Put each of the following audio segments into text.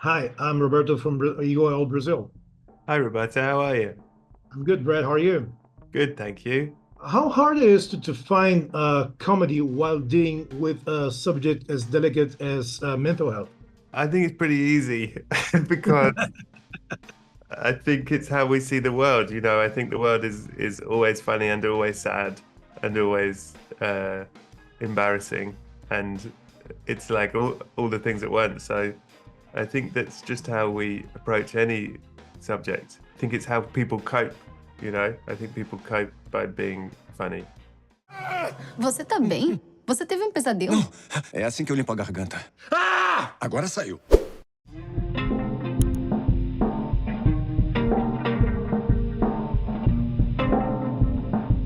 Hi, I'm Roberto from Eagle Oil, Brazil. Hi, Roberta. How are you? I'm good, Brad. How are you? Good, thank you. How hard it is to find comedy while dealing with a subject as delicate as mental health? I think it's pretty easy because I think it's how we see the world. I think the world is always funny and always sad and always embarrassing, and it's like all the things at once. So I think that's just how we approach any subject. I think it's how people cope. I think people cope by being funny. Você tá bem? Você teve um pesadelo? Não, é assim que eu limpo a garganta. Agora saiu.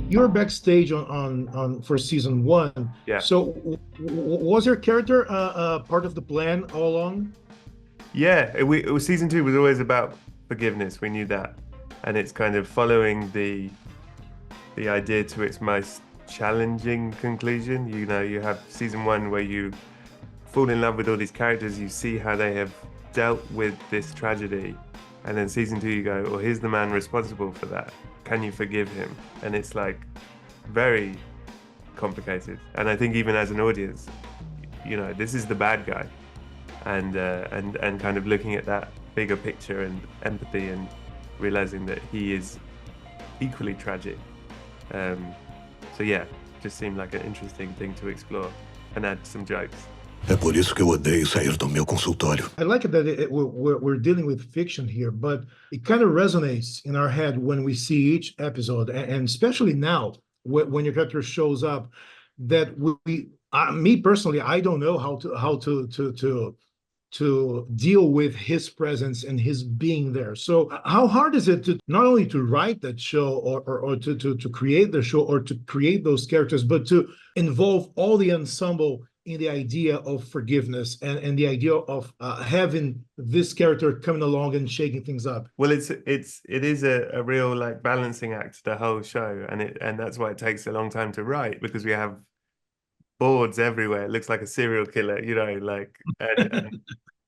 You're backstage on for season one. Yeah. So, was your character part of the plan all along? Yeah, it was season two was always about forgiveness. We knew that, and it's kind of following the idea to its most challenging conclusion. You have season one where you fall in love with all these characters, you see how they have dealt with this tragedy, and then season two you go, well, here's the man responsible for that. Can you forgive him? And it's like very complicated. And I think even as an audience, this is the bad guy, and kind of looking at that bigger picture and empathy and realizing that he is equally tragic. So yeah, just seemed like an interesting thing to explore and add some jokes. É por isso que eu odeio sair do meu consultório. I like it that we're dealing with fiction here, but it kind of resonates in our head when we see each episode, and especially now when your character shows up, that me personally, I don't know how to deal with his presence and his being there. So how hard is it to not only to write that show or to create the show or to create those characters, but to involve all the ensemble in the idea of forgiveness and the idea of having this character coming along and shaking things up? Well, it is a real like balancing act, the whole show, and that's why it takes a long time to write, because we have boards everywhere. It looks like a serial killer, and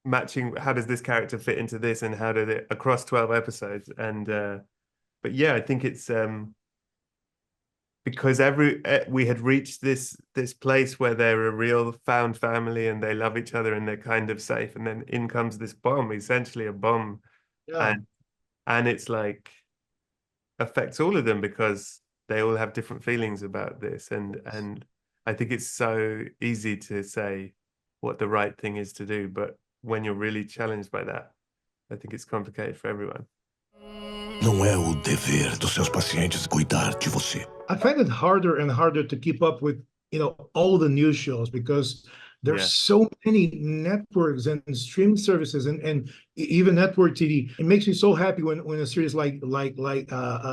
matching how does this character fit into this, and how did it across 12 episodes. And but yeah, I think it's because we had reached this place where they're a real found family and they love each other and they're kind of safe, and then in comes this bomb, essentially a bomb. Yeah. And it's like affects all of them because they all have different feelings about this, and I think it's so easy to say what the right thing is to do, but when you're really challenged by that, I think it's complicated for everyone. Não é o dever dos seus pacientes cuidar de você. I find it harder and harder to keep up with, all the news shows, because there's Yeah. so many networks and streaming services and even network TV. It makes me so happy when a series like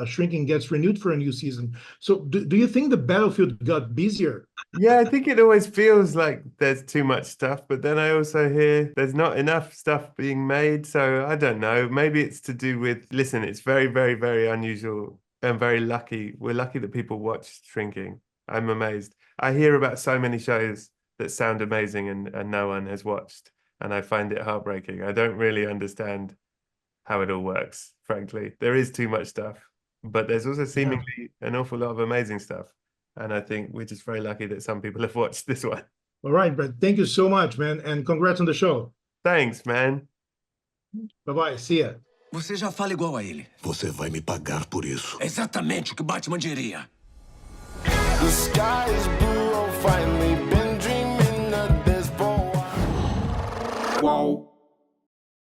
Shrinking gets renewed for a new season. So do you think the battlefield got busier? Yeah, I think it always feels like there's too much stuff, but then I also hear there's not enough stuff being made. So I don't know. Maybe it's to do with, listen, it's very, very, very unusual and very lucky. We're lucky that people watch Shrinking. I'm amazed. I hear about so many shows that sound amazing and no one has watched, and I find it heartbreaking. I don't really understand how it all works, frankly. There is too much stuff, but there's also seemingly an awful lot of amazing stuff. And I think we're just very lucky that some people have watched this one. All right, Brett. Thank you so much, man, and congrats on the show. Thanks, man. Bye-bye. See ya. Você já fala igual a ele. Você vai me pagar por isso. É exatamente o que Batman diria. The sky is blue, oh, finally been dreaming of this for a while. Whoa.